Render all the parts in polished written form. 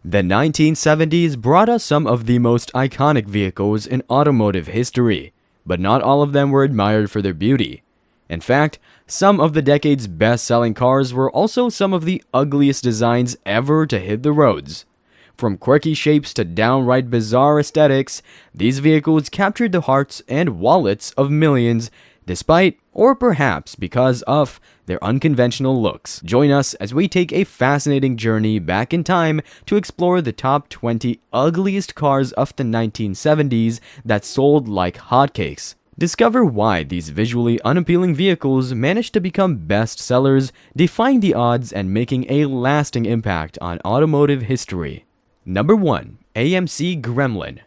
The 1970s brought us some of the most iconic vehicles in automotive history, but not all of them were admired for their beauty. In fact, some of the decade's best-selling cars were also some of the ugliest designs ever to hit the roads. From quirky shapes to downright bizarre aesthetics, these vehicles captured the hearts and wallets of millions, despite, or perhaps because of, their unconventional looks. Join us as we take a fascinating journey back in time to explore the top 20 ugliest cars of the 1970s that sold like hotcakes. Discover why these visually unappealing vehicles managed to become bestsellers, defying the odds and making a lasting impact on automotive history. Number 1. AMC Gremlin.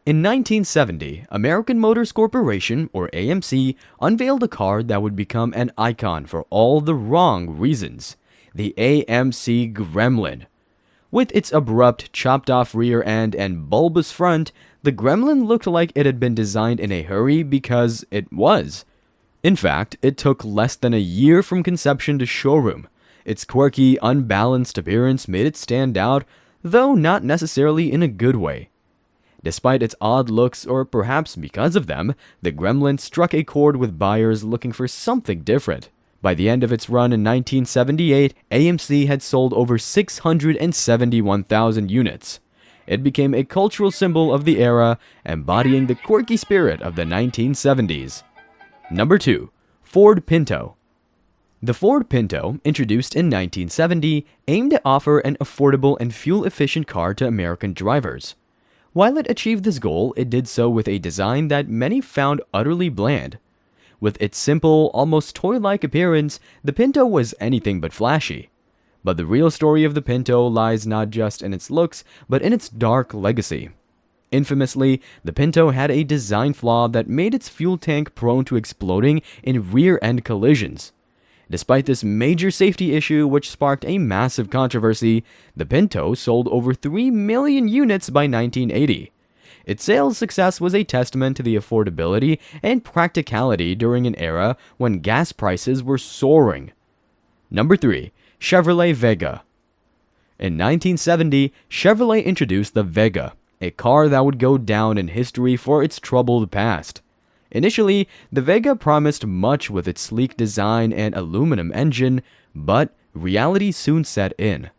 In 1970, American Motors Corporation, or AMC, unveiled a car that would become an icon for all the wrong reasons, the AMC Gremlin. With its abrupt, chopped-off rear end and bulbous front, the Gremlin looked like it had been designed in a hurry because it was. In fact, it took less than a year from conception to showroom. Its quirky, unbalanced appearance made it stand out, though not necessarily in a good way. Despite its odd looks, or perhaps because of them, the Gremlin struck a chord with buyers looking for something different. By the end of its run in 1978, AMC had sold over 671,000 units. It became a cultural symbol of the era, embodying the quirky spirit of the 1970s. Number 2. Ford Pinto. The Ford Pinto, introduced in 1970, aimed to offer an affordable and fuel-efficient car to American drivers. While it achieved this goal, it did so with a design that many found utterly bland. With its simple, almost toy-like appearance, the Pinto was anything but flashy. But the real story of the Pinto lies not just in its looks, but in its dark legacy. Infamously, the Pinto had a design flaw that made its fuel tank prone to exploding in rear-end collisions. Despite this major safety issue, which sparked a massive controversy, the Pinto sold over 3 million units by 1980. Its sales success was a testament to the affordability and practicality during an era when gas prices were soaring. Number 3. Chevrolet Vega. In 1970, Chevrolet introduced the Vega, a car that would go down in history for its troubled past. Initially, the Vega promised much with its sleek design and aluminum engine, but reality soon set in.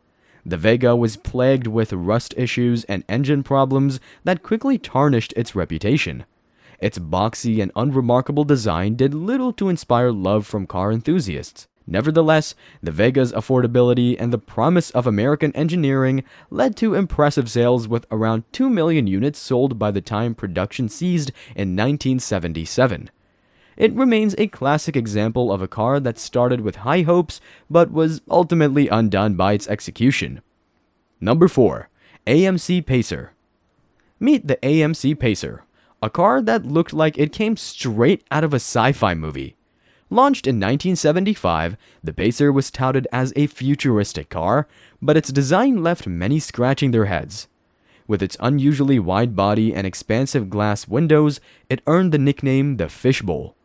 The Vega was plagued with rust issues and engine problems that quickly tarnished its reputation. Its boxy and unremarkable design did little to inspire love from car enthusiasts. Nevertheless, the Vega's affordability and the promise of American engineering led to impressive sales, with around 2 million units sold by the time production ceased in 1977. It remains a classic example of a car that started with high hopes but was ultimately undone by its execution. Number 4. AMC Pacer. Meet the AMC Pacer, a car that looked like it came straight out of a sci-fi movie. Launched in 1975, the Pacer was touted as a futuristic car, but its design left many scratching their heads. With its unusually wide body and expansive glass windows, it earned the nickname the Fishbowl.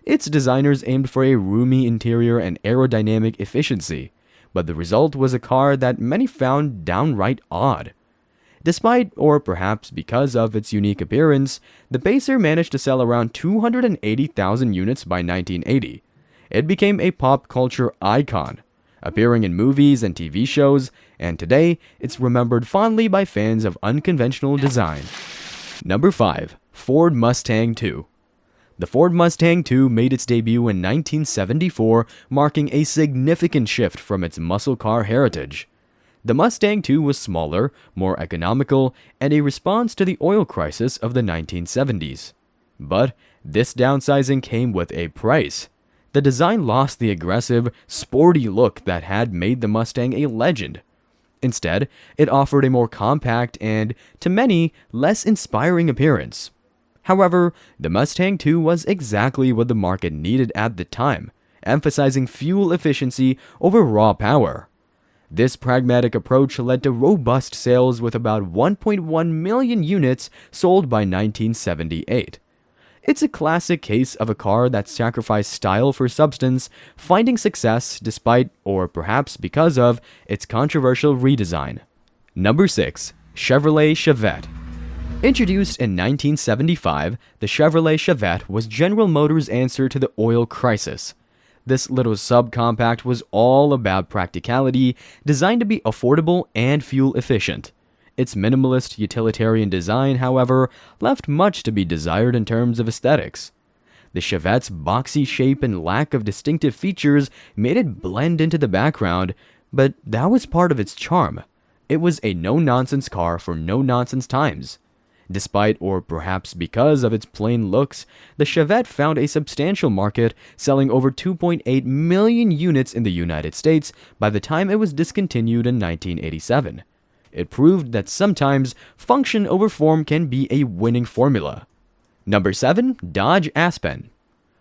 Its designers aimed for a roomy interior and aerodynamic efficiency, but the result was a car that many found downright odd. Despite, or perhaps because of its unique appearance, the Pacer managed to sell around 280,000 units by 1980. It became a pop culture icon, appearing in movies and TV shows, and today it's remembered fondly by fans of unconventional design. Number 5. Ford Mustang II. The Ford Mustang II made its debut in 1974, marking a significant shift from its muscle car heritage. The Mustang II was smaller, more economical, and a response to the oil crisis of the 1970s. But this downsizing came with a price. The design lost the aggressive, sporty look that had made the Mustang a legend. Instead, it offered a more compact and, to many, less inspiring appearance. However, the Mustang II was exactly what the market needed at the time, emphasizing fuel efficiency over raw power. This pragmatic approach led to robust sales, with about 1.1 million units sold by 1978. It's a classic case of a car that sacrificed style for substance, finding success despite, or perhaps because of, its controversial redesign. Number 6. Chevrolet Chevette. Introduced in 1975, the Chevrolet Chevette was General Motors' answer to the oil crisis. This little subcompact was all about practicality, designed to be affordable and fuel efficient. Its minimalist utilitarian design, however, left much to be desired in terms of aesthetics. The Chevette's boxy shape and lack of distinctive features made it blend into the background, but that was part of its charm. It was a no-nonsense car for no-nonsense times. Despite, or perhaps because of its plain looks, the Chevette found a substantial market, selling over 2.8 million units in the United States by the time it was discontinued in 1987. It proved that sometimes function over form can be a winning formula. Number 7. Dodge Aspen.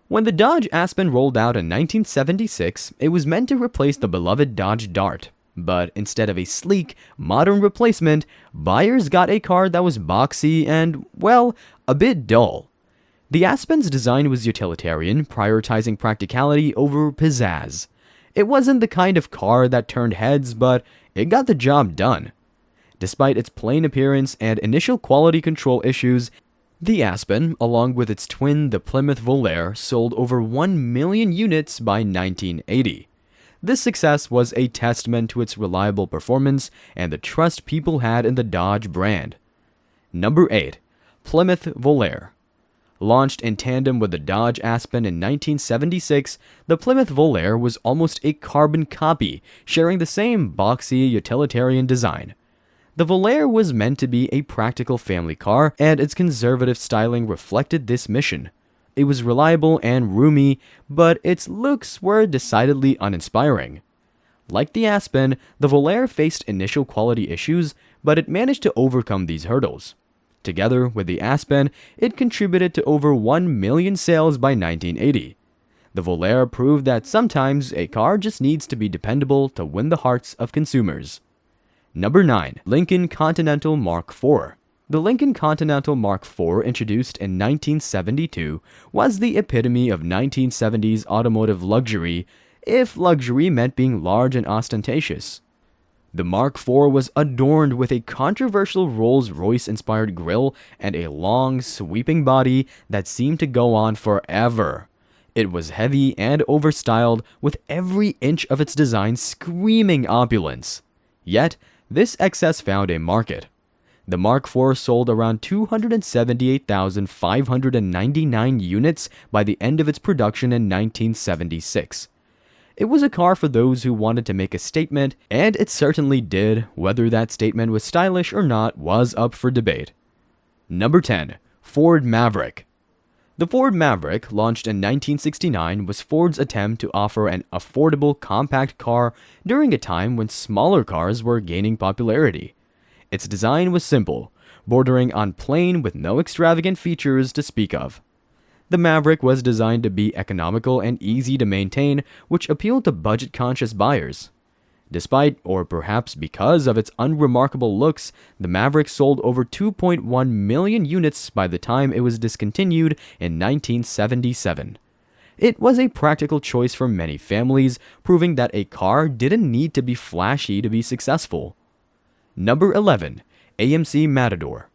When the Dodge Aspen rolled out in 1976, it was meant to replace the beloved Dodge Dart. But instead of a sleek, modern replacement, buyers got a car that was boxy and, well, a bit dull. The Aspen's design was utilitarian, prioritizing practicality over pizzazz. It wasn't the kind of car that turned heads, but it got the job done. Despite its plain appearance and initial quality control issues, the Aspen, along with its twin, the Plymouth Voyager, sold over 1 million units by 1980. This success was a testament to its reliable performance and the trust people had in the Dodge brand. Number 8. Plymouth Voyager. Launched in tandem with the Dodge Aspen in 1976, the Plymouth Voyager was almost a carbon copy, sharing the same boxy, utilitarian design. The Voyager was meant to be a practical family car, and its conservative styling reflected this mission. It was reliable and roomy, but its looks were decidedly uninspiring. Like the Aspen, the Voyager faced initial quality issues, but it managed to overcome these hurdles. Together with the Aspen, it contributed to over 1 million sales by 1980. The Voyager proved that sometimes a car just needs to be dependable to win the hearts of consumers. Number 9. Lincoln Continental Mark IV. The Lincoln Continental Mark IV, introduced in 1972, was the epitome of 1970s automotive luxury, if luxury meant being large and ostentatious. The Mark IV was adorned with a controversial Rolls-Royce-inspired grille and a long, sweeping body that seemed to go on forever. It was heavy and overstyled, with every inch of its design screaming opulence. Yet, this excess found a market. The Mark IV sold around 278,599 units by the end of its production in 1976. It was a car for those who wanted to make a statement, and it certainly did. Whether that statement was stylish or not was up for debate. Number 10. Ford Maverick. The Ford Maverick, launched in 1969, was Ford's attempt to offer an affordable compact car during a time when smaller cars were gaining popularity. Its design was simple, bordering on plain with no extravagant features to speak of. The Maverick was designed to be economical and easy to maintain, which appealed to budget-conscious buyers. Despite, or perhaps because of its unremarkable looks, the Maverick sold over 2.1 million units by the time it was discontinued in 1977. It was a practical choice for many families, proving that a car didn't need to be flashy to be successful. Number 11. AMC Matador.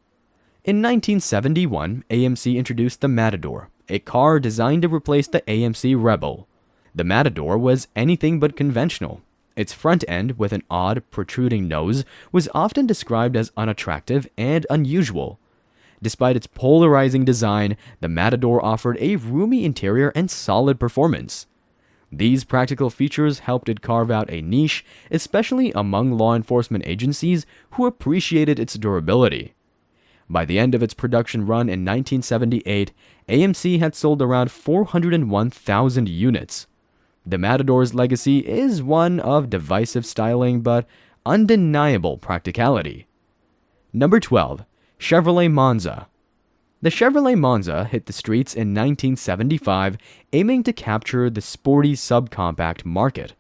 In 1971, AMC introduced the Matador, a car designed to replace the AMC Rebel. The Matador was anything but conventional. Its front end, with an odd, protruding nose, was often described as unattractive and unusual. Despite its polarizing design, the Matador offered a roomy interior and solid performance. These practical features helped it carve out a niche, especially among law enforcement agencies who appreciated its durability. By the end of its production run in 1978, AMC had sold around 401,000 units. The Matador's legacy is one of divisive styling but undeniable practicality. Number 12. Chevrolet Monza. The Chevrolet Monza hit the streets in 1975, aiming to capture the sporty subcompact market.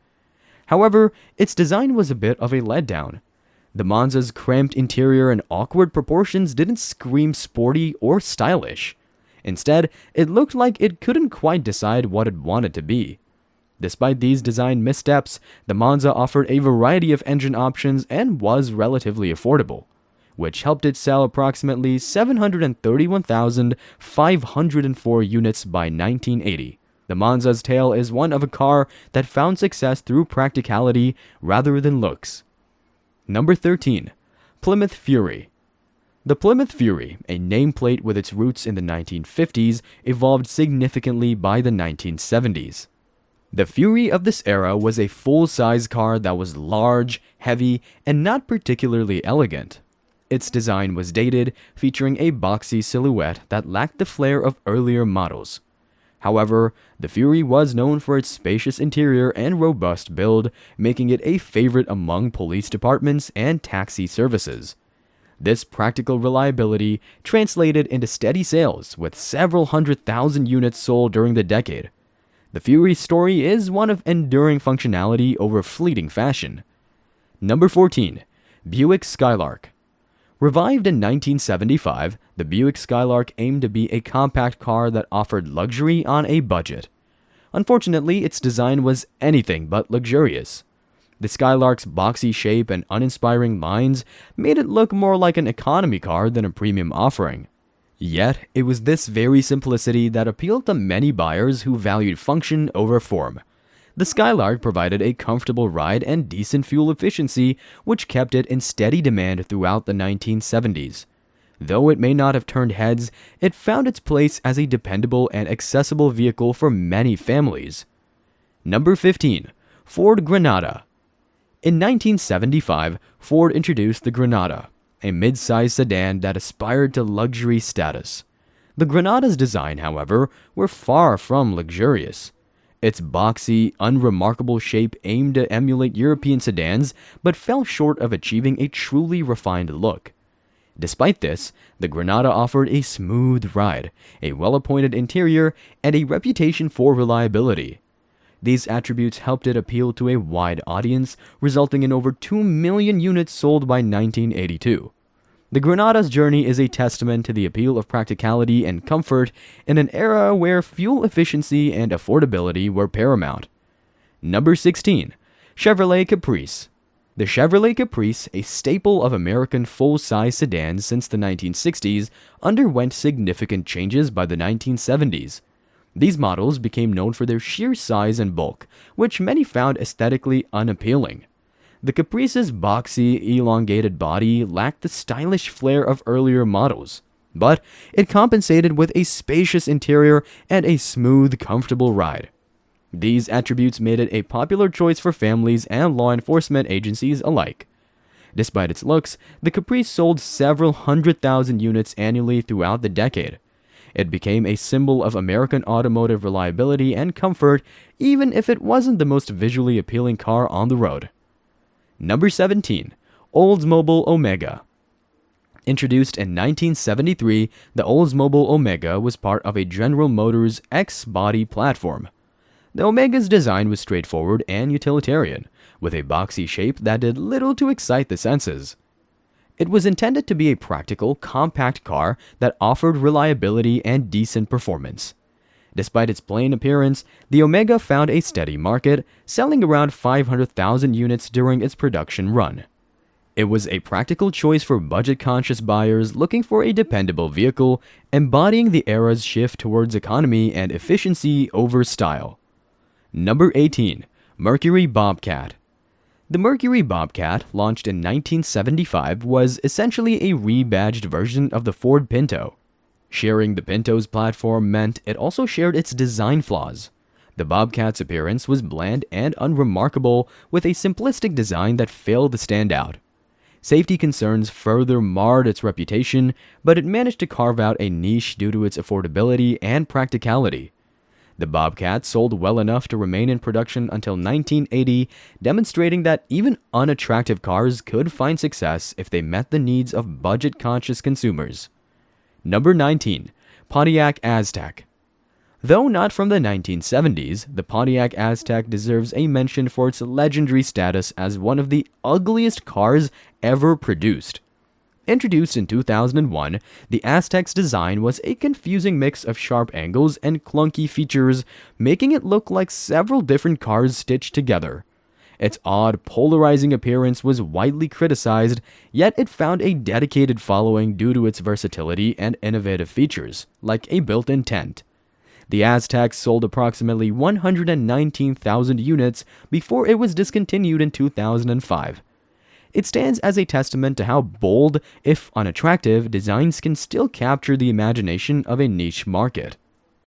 However, its design was a bit of a letdown. The Monza's cramped interior and awkward proportions didn't scream sporty or stylish. Instead, it looked like it couldn't quite decide what it wanted to be. Despite these design missteps, the Monza offered a variety of engine options and was relatively affordable, which helped it sell approximately 731,504 units by 1980. The Monza's tale is one of a car that found success through practicality rather than looks. Number 13. Plymouth Fury. The Plymouth Fury, a nameplate with its roots in the 1950s, evolved significantly by the 1970s. The Fury of this era was a full-size car that was large, heavy, and not particularly elegant. Its design was dated, featuring a boxy silhouette that lacked the flair of earlier models. However, the Fury was known for its spacious interior and robust build, making it a favorite among police departments and taxi services. This practical reliability translated into steady sales, with several 100,000 units sold during the decade. The Fury's story is one of enduring functionality over fleeting fashion. Number 14. Buick Skylark. Revived in 1975, the Buick Skylark aimed to be a compact car that offered luxury on a budget. Unfortunately, its design was anything but luxurious. The Skylark's boxy shape and uninspiring lines made it look more like an economy car than a premium offering. Yet, it was this very simplicity that appealed to many buyers who valued function over form. The Skylark provided a comfortable ride and decent fuel efficiency, which kept it in steady demand throughout the 1970s. Though it may not have turned heads, it found its place as a dependable and accessible vehicle for many families. Number 15. Ford Granada. In 1975, Ford introduced the Granada, a mid-size sedan that aspired to luxury status. The Granada's design, however, were far from luxurious. Its boxy, unremarkable shape aimed to emulate European sedans, but fell short of achieving a truly refined look. Despite this, the Granada offered a smooth ride, a well-appointed interior, and a reputation for reliability. These attributes helped it appeal to a wide audience, resulting in over 2 million units sold by 1982. The Granada's journey is a testament to the appeal of practicality and comfort in an era where fuel efficiency and affordability were paramount. Number 16. Chevrolet Caprice. The Chevrolet Caprice, a staple of American full-size sedans since the 1960s, underwent significant changes by the 1970s. These models became known for their sheer size and bulk, which many found aesthetically unappealing. The Caprice's boxy, elongated body lacked the stylish flair of earlier models, but it compensated with a spacious interior and a smooth, comfortable ride. These attributes made it a popular choice for families and law enforcement agencies alike. Despite its looks, the Caprice sold several 100,000 units annually throughout the decade. It became a symbol of American automotive reliability and comfort, even if it wasn't the most visually appealing car on the road. Number 17. Oldsmobile Omega. Introduced in 1973, the Oldsmobile Omega was part of a General Motors X-body platform. The Omega's design was straightforward and utilitarian, with a boxy shape that did little to excite the senses. It was intended to be a practical, compact car that offered reliability and decent performance. Despite its plain appearance, the Omega found a steady market, selling around 500,000 units during its production run. It was a practical choice for budget-conscious buyers looking for a dependable vehicle, embodying the era's shift towards economy and efficiency over style. Number 18. Mercury Bobcat. The Mercury Bobcat, launched in 1975, was essentially a rebadged version of the Ford Pinto. Sharing the Pinto's platform meant it also shared its design flaws. The Bobcat's appearance was bland and unremarkable, with a simplistic design that failed to stand out. Safety concerns further marred its reputation, but it managed to carve out a niche due to its affordability and practicality. The Bobcat sold well enough to remain in production until 1980, demonstrating that even unattractive cars could find success if they met the needs of budget-conscious consumers. Number 19. Pontiac Aztec. Though not from the 1970s, the Pontiac Aztec deserves a mention for its legendary status as one of the ugliest cars ever produced. Introduced in 2001, the Aztec's design was a confusing mix of sharp angles and clunky features, making it look like several different cars stitched together. Its odd, polarizing appearance was widely criticized, yet it found a dedicated following due to its versatility and innovative features, like a built-in tent. The Aztec sold approximately 119,000 units before it was discontinued in 2005. It stands as a testament to how bold, if unattractive, designs can still capture the imagination of a niche market.